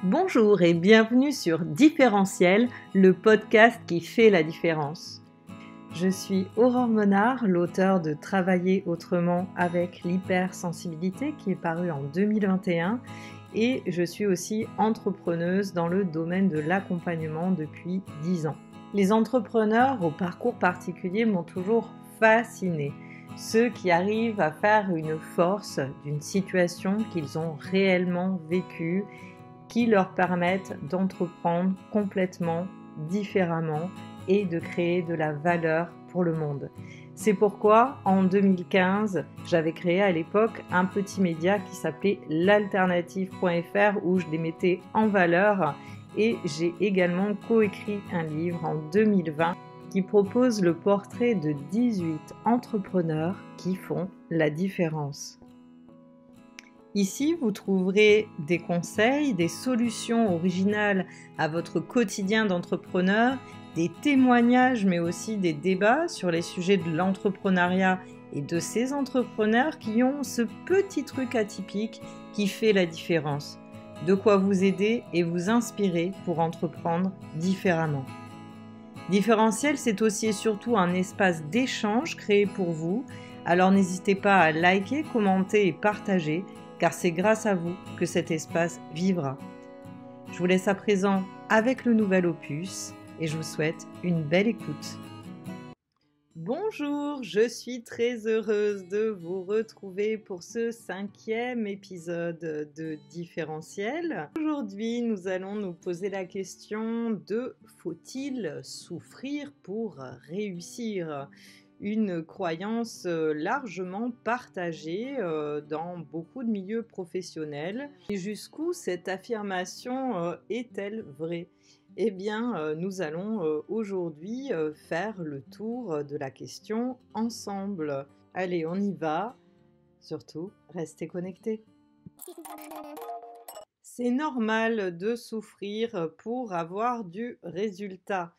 Bonjour et bienvenue sur Différentiel, le podcast qui fait la différence. Je suis Aurore Menard, l'auteure de Travailler autrement avec l'hypersensibilité qui est paru en 2021 et je suis aussi entrepreneuse dans le domaine de l'accompagnement depuis 10 ans. Les entrepreneurs au parcours particulier m'ont toujours fascinée. Ceux qui arrivent à faire une force d'une situation qu'ils ont réellement vécue, qui leur permettent d'entreprendre complètement différemment et de créer de la valeur pour le monde. C'est pourquoi, en 2015, j'avais créé à l'époque un petit média qui s'appelait l'alternative.fr où je les mettais en valeur et j'ai également coécrit un livre en 2020 qui propose le portrait de 18 entrepreneurs qui font la différence. Ici, vous trouverez des conseils, des solutions originales à votre quotidien d'entrepreneur, des témoignages mais aussi des débats sur les sujets de l'entrepreneuriat et de ces entrepreneurs qui ont ce petit truc atypique qui fait la différence. De quoi vous aider et vous inspirer pour entreprendre différemment. Différentiel, c'est aussi et surtout un espace d'échange créé pour vous. Alors n'hésitez pas à liker, commenter et partager, car c'est grâce à vous que cet espace vivra. Je vous laisse à présent avec le nouvel opus et je vous souhaite une belle écoute. Bonjour, je suis très heureuse de vous retrouver pour ce 5e épisode de Différentiel. Aujourd'hui, nous allons nous poser la question de faut-il souffrir pour réussir ? Une croyance largement partagée dans beaucoup de milieux professionnels. Et jusqu'où cette affirmation est-elle vraie ? Eh bien, nous allons aujourd'hui faire le tour de la question ensemble. Allez, on y va. Surtout, restez connectés. C'est normal de souffrir pour avoir du résultat.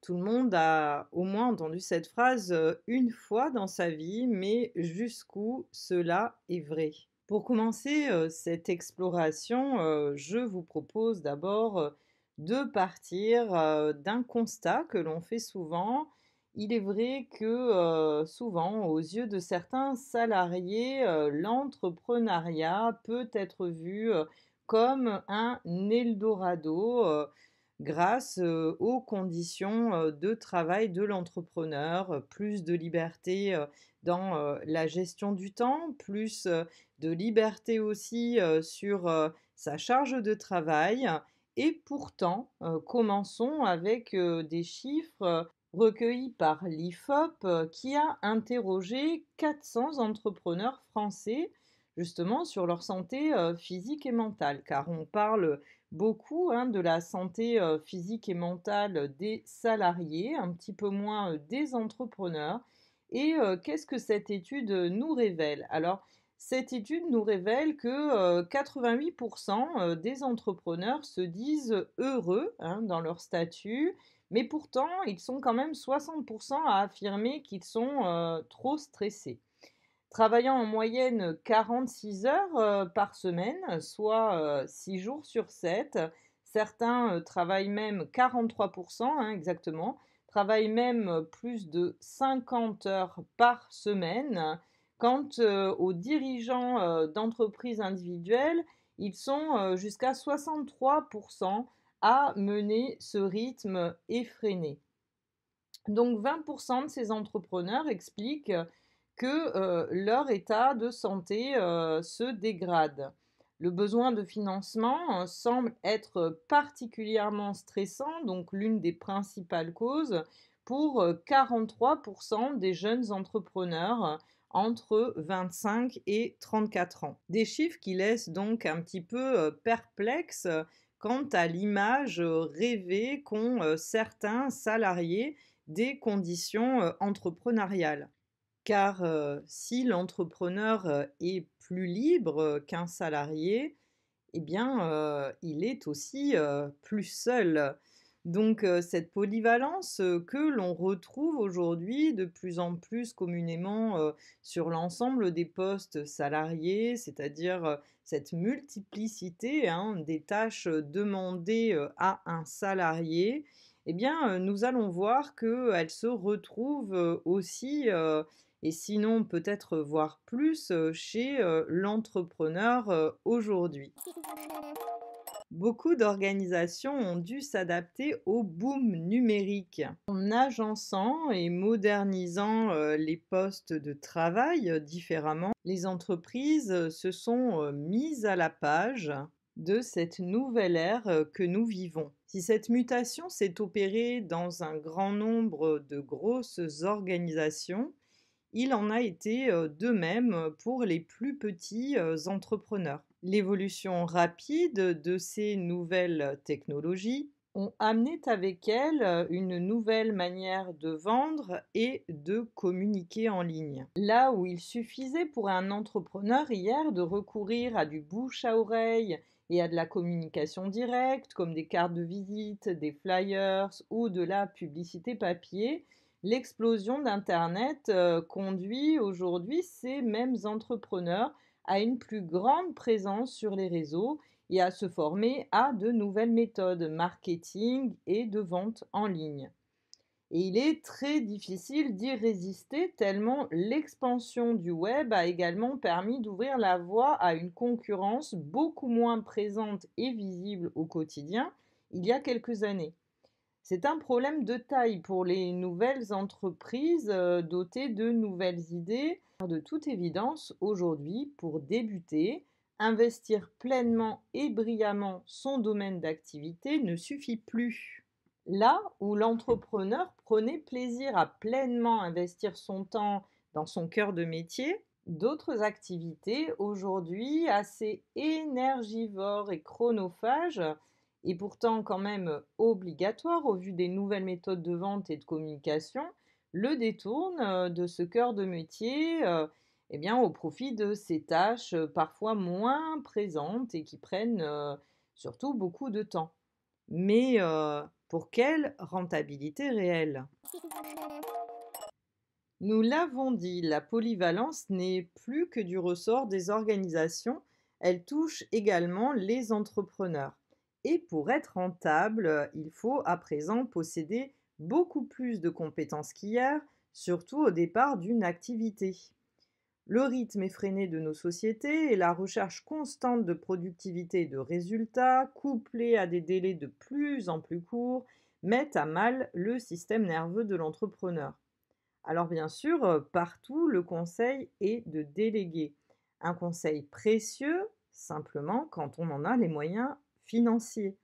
Tout le monde a au moins entendu cette phrase une fois dans sa vie, mais jusqu'où cela est vrai? Pour commencer cette exploration, je vous propose d'abord de partir d'un constat que l'on fait souvent. Il est vrai que souvent, aux yeux de certains salariés, l'entrepreneuriat peut être vu comme un Eldorado grâce aux conditions de travail de l'entrepreneur, plus de liberté dans la gestion du temps, plus de liberté aussi sur sa charge de travail. Et pourtant, commençons avec des chiffres recueillis par l'IFOP qui a interrogé 400 entrepreneurs français justement sur leur santé physique et mentale, car on parle beaucoup de la santé physique et mentale des salariés, un petit peu moins des entrepreneurs. Et qu'est-ce que cette étude nous révèle ? Alors, cette étude nous révèle que 88% des entrepreneurs se disent heureux dans leur statut, mais pourtant, ils sont quand même 60% à affirmer qu'ils sont trop stressés. Travaillant en moyenne 46 heures par semaine, soit 6 jours sur 7, certains travaillent même 43%, exactement, travaillent même plus de 50 heures par semaine. Quant aux dirigeants d'entreprises individuelles, ils sont jusqu'à 63% à mener ce rythme effréné. Donc 20% de ces entrepreneurs expliquent que leur état de santé se dégrade. Le besoin de financement semble être particulièrement stressant, donc l'une des principales causes pour 43% des jeunes entrepreneurs entre 25 et 34 ans. Des chiffres qui laissent donc un petit peu perplexe quant à l'image rêvée qu'ont certains salariés des conditions entrepreneuriales. Car si l'entrepreneur est plus libre qu'un salarié, eh bien, il est aussi plus seul. Donc, cette polyvalence, que l'on retrouve aujourd'hui de plus en plus communément, sur l'ensemble des postes salariés, c'est-à-dire, cette multiplicité, hein, des tâches, demandées, à un salarié, eh bien, nous allons voir qu'elle se retrouve, aussi, et sinon peut-être voire plus, chez, l'entrepreneur, aujourd'hui. Beaucoup d'organisations ont dû s'adapter au boom numérique. En agençant et modernisant les postes de travail différemment, les entreprises se sont mises à la page de cette nouvelle ère que nous vivons. Si cette mutation s'est opérée dans un grand nombre de grosses organisations, il en a été de même pour les plus petits entrepreneurs. L'évolution rapide de ces nouvelles technologies ont amené avec elles une nouvelle manière de vendre et de communiquer en ligne. Là où il suffisait pour un entrepreneur hier de recourir à du bouche à oreille et à de la communication directe, comme des cartes de visite, des flyers ou de la publicité papier, l'explosion d'Internet conduit aujourd'hui ces mêmes entrepreneurs à une plus grande présence sur les réseaux et à se former à de nouvelles méthodes marketing et de vente en ligne. Et il est très difficile d'y résister tellement l'expansion du web a également permis d'ouvrir la voie à une concurrence beaucoup moins présente et visible au quotidien il y a quelques années. C'est un problème de taille pour les nouvelles entreprises dotées de nouvelles idées. De toute évidence, aujourd'hui, pour débuter, investir pleinement et brillamment son domaine d'activité ne suffit plus. Là où l'entrepreneur prenait plaisir à pleinement investir son temps dans son cœur de métier, d'autres activités aujourd'hui assez énergivores et chronophages et pourtant quand même obligatoire au vu des nouvelles méthodes de vente et de communication, le détourne de ce cœur de métier eh bien, au profit de ces tâches parfois moins présentes et qui prennent surtout beaucoup de temps. Mais pour quelle rentabilité réelle? Nous l'avons dit, la polyvalence n'est plus que du ressort des organisations, elle touche également les entrepreneurs. Et pour être rentable, il faut à présent posséder beaucoup plus de compétences qu'hier, surtout au départ d'une activité. Le rythme effréné de nos sociétés et la recherche constante de productivité et de résultats, couplés à des délais de plus en plus courts, mettent à mal le système nerveux de l'entrepreneur. Alors bien sûr, partout, le conseil est de déléguer. Un conseil précieux, simplement quand on en a les moyens financiers.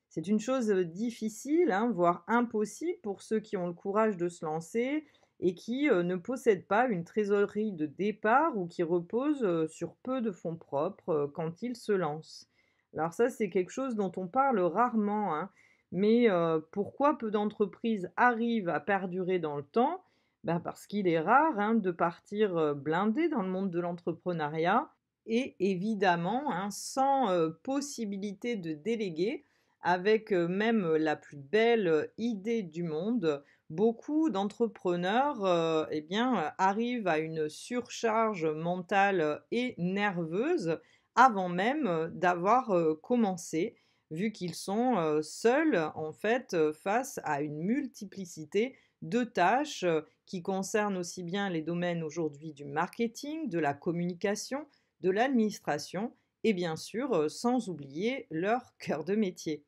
C'est une chose difficile, hein, voire impossible pour ceux qui ont le courage de se lancer et qui ne possèdent pas une trésorerie de départ ou qui reposent sur peu de fonds propres quand ils se lancent. Alors ça, c'est quelque chose dont on parle rarement, hein, mais pourquoi peu d'entreprises arrivent à perdurer dans le temps? Ben parce qu'il est rare hein, de partir blindé dans le monde de l'entrepreneuriat et évidemment, hein, sans possibilité de déléguer, avec même la plus belle idée du monde, beaucoup d'entrepreneurs eh bien, arrivent à une surcharge mentale et nerveuse avant même d'avoir commencé, vu qu'ils sont seuls en fait face à une multiplicité de tâches qui concernent aussi bien les domaines aujourd'hui du marketing, de la communication, de l'administration et bien sûr sans oublier leur cœur de métier.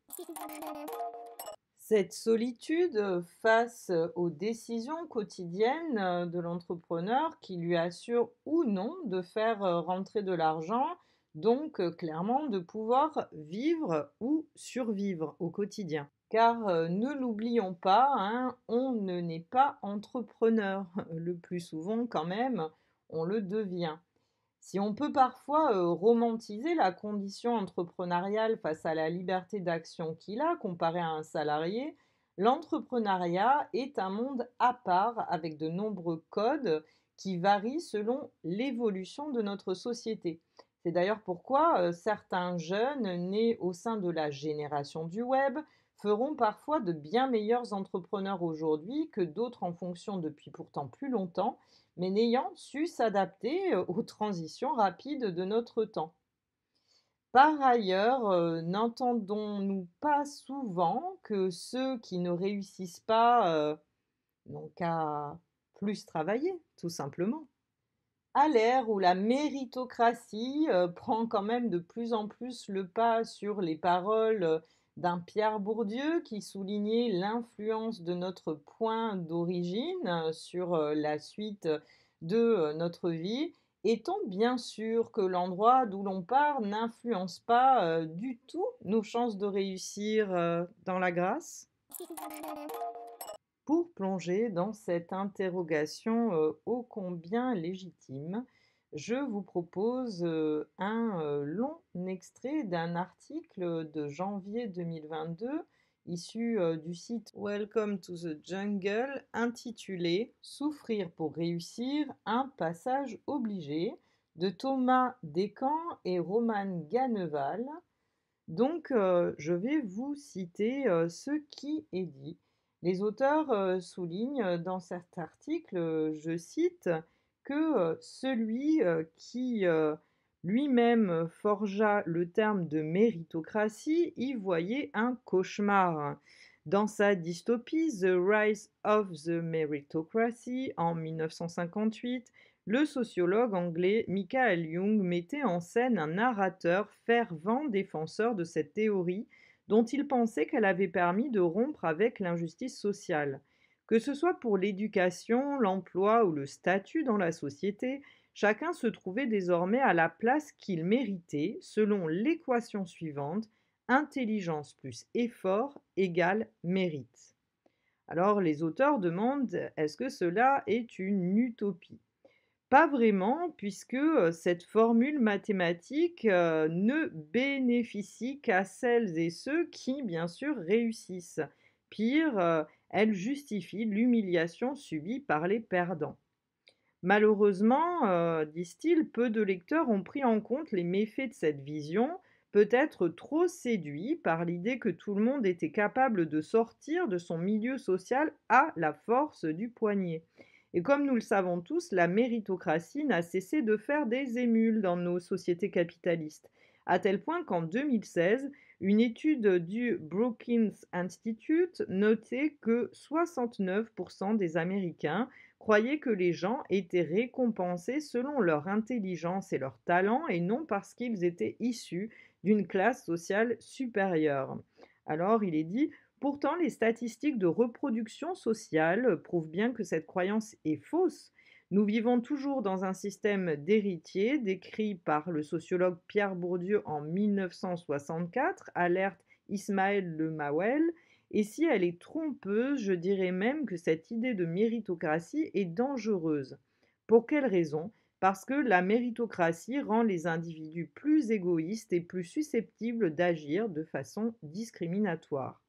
Cette solitude face aux décisions quotidiennes de l'entrepreneur qui lui assure ou non de faire rentrer de l'argent, donc clairement de pouvoir vivre ou survivre au quotidien. Car ne l'oublions pas, hein, on ne naît pas entrepreneur. Le plus souvent quand même, on le devient. Si on peut parfois romantiser la condition entrepreneuriale face à la liberté d'action qu'il a comparé à un salarié, l'entrepreneuriat est un monde à part avec de nombreux codes qui varient selon l'évolution de notre société. C'est d'ailleurs pourquoi certains jeunes nés au sein de la génération du web feront parfois de bien meilleurs entrepreneurs aujourd'hui que d'autres en fonction depuis pourtant plus longtemps, mais n'ayant su s'adapter aux transitions rapides de notre temps. Par ailleurs, n'entendons-nous pas souvent que ceux qui ne réussissent pas n'ont qu'à plus travailler, tout simplement? À l'ère où la méritocratie prend quand même de plus en plus le pas sur les paroles d'un Pierre Bourdieu qui soulignait l'influence de notre point d'origine sur la suite de notre vie, est-on bien sûr que l'endroit d'où l'on part n'influence pas du tout nos chances de réussir dans la grâce? Pour plonger dans cette interrogation ô combien légitime, je vous propose un long extrait d'un article de janvier 2022 issu du site Welcome to the Jungle intitulé Souffrir pour réussir, un passage obligé de Thomas Descamps et Roman Ganneval. Donc, je vais vous citer ce qui est dit. Les auteurs soulignent dans cet article, je cite, que celui qui lui-même forgea le terme de méritocratie y voyait un cauchemar. Dans sa dystopie The Rise of the Meritocracy en 1958, le sociologue anglais Michael Young mettait en scène un narrateur fervent défenseur de cette théorie dont il pensait qu'elle avait permis de rompre avec l'injustice sociale. Que ce soit pour l'éducation, l'emploi ou le statut dans la société, chacun se trouvait désormais à la place qu'il méritait selon l'équation suivante: intelligence plus effort égale mérite. Alors les auteurs demandent, est-ce que cela est une utopie? Pas vraiment, puisque cette formule mathématique ne bénéficie qu'à celles et ceux qui, bien sûr, réussissent. Pire, elle justifie l'humiliation subie par les perdants. Malheureusement, disent-ils, peu de lecteurs ont pris en compte les méfaits de cette vision, peut-être trop séduits par l'idée que tout le monde était capable de sortir de son milieu social à la force du poignet. Et comme nous le savons tous, la méritocratie n'a cessé de faire des émules dans nos sociétés capitalistes, à tel point qu'en 2016, une étude du Brookings Institute notait que 69% des Américains croyaient que les gens étaient récompensés selon leur intelligence et leur talent et non parce qu'ils étaient issus d'une classe sociale supérieure. Alors il est dit, pourtant les statistiques de reproduction sociale prouvent bien que cette croyance est fausse. Nous vivons toujours dans un système d'héritiers décrit par le sociologue Pierre Bourdieu en 1964, alerte Ismaël Lemawel, et si elle est trompeuse, je dirais même que cette idée de méritocratie est dangereuse. Pour quelle raison? Parce que la méritocratie rend les individus plus égoïstes et plus susceptibles d'agir de façon discriminatoire.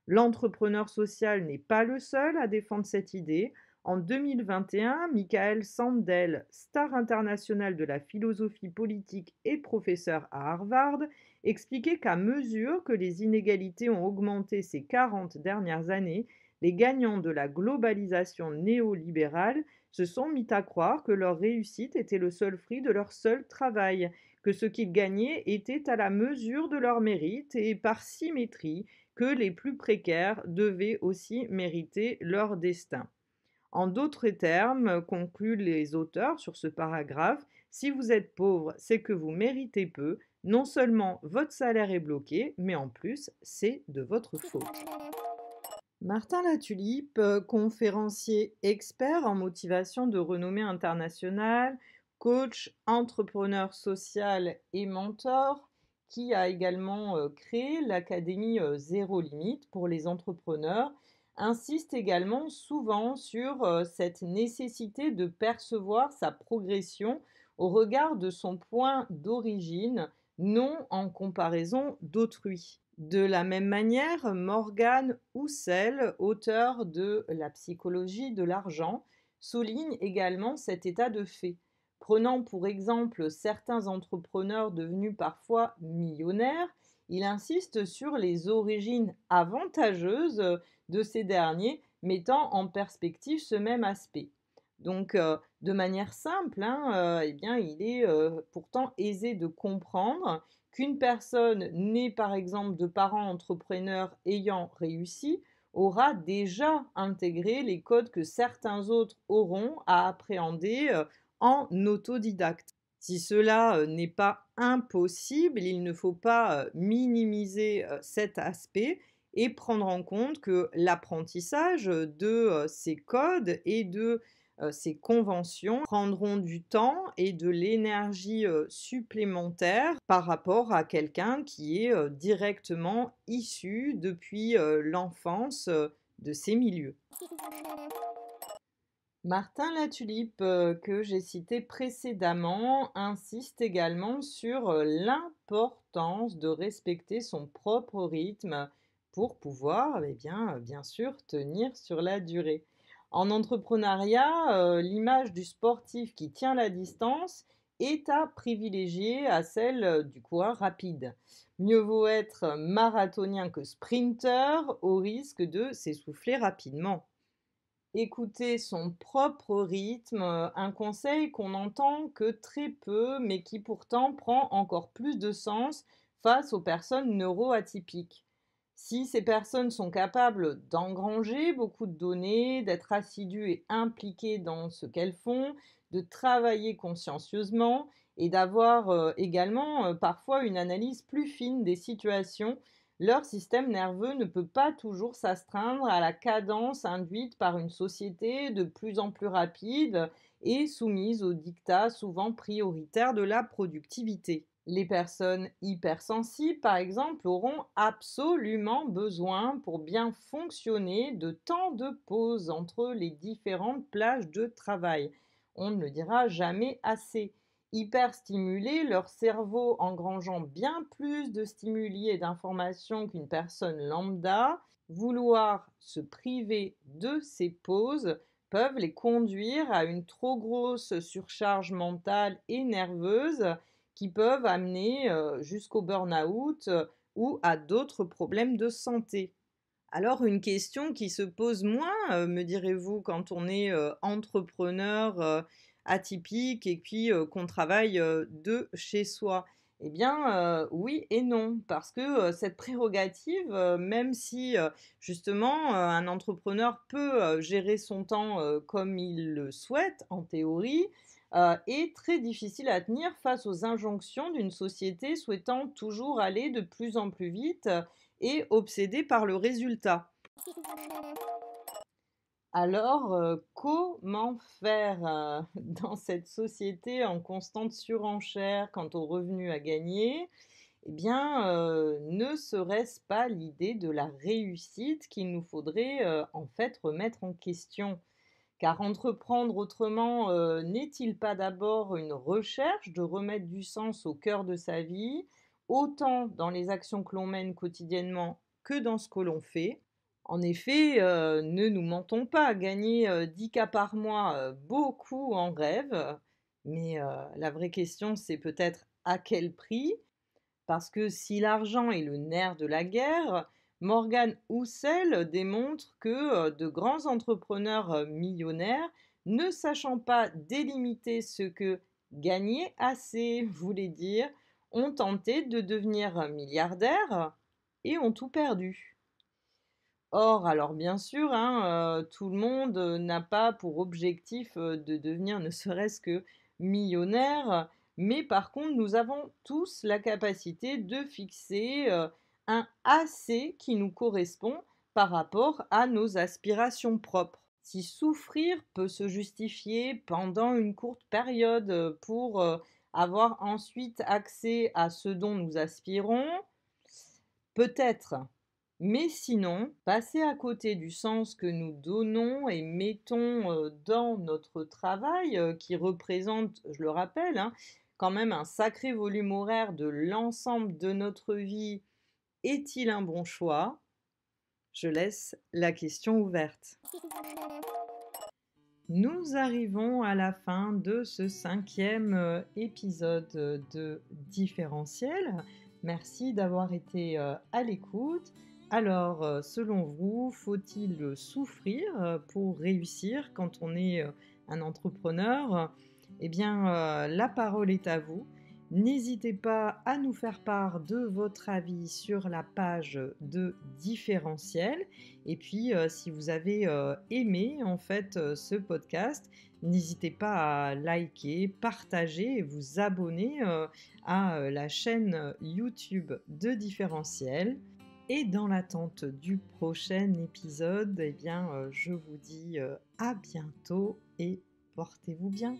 L'entrepreneur social n'est pas le seul à défendre cette idée. En 2021, Michael Sandel, star international de la philosophie politique et professeur à Harvard, expliquait qu'à mesure que les inégalités ont augmenté ces 40 dernières années, les gagnants de la globalisation néolibérale se sont mis à croire que leur réussite était le seul fruit de leur seul travail, que ce qu'ils gagnaient était à la mesure de leur mérite et par symétrie, que les plus précaires devaient aussi mériter leur destin. En d'autres termes, concluent les auteurs sur ce paragraphe, si vous êtes pauvre, c'est que vous méritez peu, non seulement votre salaire est bloqué, mais en plus, c'est de votre faute. Martin Latulippe, conférencier expert en motivation de renommée internationale, coach, entrepreneur social et mentor, qui a également créé l'Académie Zéro Limite pour les entrepreneurs, insiste également souvent sur cette nécessité de percevoir sa progression au regard de son point d'origine, non en comparaison d'autrui. De la même manière, Morgan Housel, auteur de La psychologie de l'argent, souligne également cet état de fait. Prenant pour exemple certains entrepreneurs devenus parfois millionnaires, il insiste sur les origines avantageuses de ces derniers, mettant en perspective ce même aspect. Donc, de manière simple, hein, eh bien, il est pourtant aisé de comprendre qu'une personne née par exemple de parents entrepreneurs ayant réussi aura déjà intégré les codes que certains autres auront à appréhender en autodidacte. Si cela n'est pas impossible, il ne faut pas minimiser cet aspect et prendre en compte que l'apprentissage de ces codes et de ces conventions prendront du temps et de l'énergie supplémentaire par rapport à quelqu'un qui est directement issu depuis l'enfance de ces milieux. Martin Latulippe, que j'ai cité précédemment, insiste également sur l'importance de respecter son propre rythme pour pouvoir, eh bien sûr, tenir sur la durée. En entrepreneuriat, l'image du sportif qui tient la distance est à privilégier à celle du coureur rapide. Mieux vaut être marathonien que sprinter au risque de s'essouffler rapidement. Écouter son propre rythme, un conseil qu'on n'entend que très peu, mais qui pourtant prend encore plus de sens face aux personnes neuroatypiques. Si ces personnes sont capables d'engranger beaucoup de données, d'être assidues et impliquées dans ce qu'elles font, de travailler consciencieusement et d'avoir également parfois une analyse plus fine des situations, leur système nerveux ne peut pas toujours s'astreindre à la cadence induite par une société de plus en plus rapide et soumise aux dictats souvent prioritaires de la productivité. Les personnes hypersensibles, par exemple, auront absolument besoin, pour bien fonctionner, de temps de pause entre les différentes plages de travail. On ne le dira jamais assez. Hyperstimulés, leur cerveau engrangeant bien plus de stimuli et d'informations qu'une personne lambda, vouloir se priver de ces pauses peuvent les conduire à une trop grosse surcharge mentale et nerveuse qui peuvent amener jusqu'au burn-out ou à d'autres problèmes de santé. Alors une question qui se pose moins, me direz-vous, quand on est entrepreneur atypique et puis qu'on travaille de chez soi. Eh bien, oui et non, parce que cette prérogative, même si justement un entrepreneur peut gérer son temps comme il le souhaite, en théorie, est très difficile à tenir face aux injonctions d'une société souhaitant toujours aller de plus en plus vite et obsédée par le résultat. Alors, comment faire dans cette société en constante surenchère quant aux revenus à gagner? Eh bien, ne serait-ce pas l'idée de la réussite qu'il nous faudrait en fait remettre en question? Car entreprendre autrement, n'est-il pas d'abord une recherche de remettre du sens au cœur de sa vie, autant dans les actions que l'on mène quotidiennement que dans ce que l'on fait? En effet, ne nous mentons pas, gagner 10 cas par mois, beaucoup en rêvent, mais la vraie question, c'est peut-être à quel prix? Parce que si l'argent est le nerf de la guerre, Morgan Housel démontre que de grands entrepreneurs millionnaires, ne sachant pas délimiter ce que gagner assez voulait dire, ont tenté de devenir milliardaires et ont tout perdu. Or, alors bien sûr, hein, tout le monde n'a pas pour objectif de devenir ne serait-ce que millionnaire, mais par contre, nous avons tous la capacité de fixer un assez qui nous correspond par rapport à nos aspirations propres. Si souffrir peut se justifier pendant une courte période pour avoir ensuite accès à ce dont nous aspirons, peut-être. Mais sinon, passer à côté du sens que nous donnons et mettons dans notre travail, qui représente, je le rappelle, hein, quand même un sacré volume horaire de l'ensemble de notre vie, est-il un bon choix? Je laisse la question ouverte. Nous arrivons à la fin de ce 5e épisode de Différentiel. Merci d'avoir été à l'écoute. Alors, selon vous, faut-il souffrir pour réussir quand on est un entrepreneur? Eh bien, la parole est à vous. N'hésitez pas à nous faire part de votre avis sur la page de Différentiel. Et puis, si vous avez aimé en fait ce podcast, n'hésitez pas à liker, partager et vous abonner à la chaîne YouTube de Différentiel. Et dans l'attente du prochain épisode, eh bien, je vous dis à bientôt et portez-vous bien.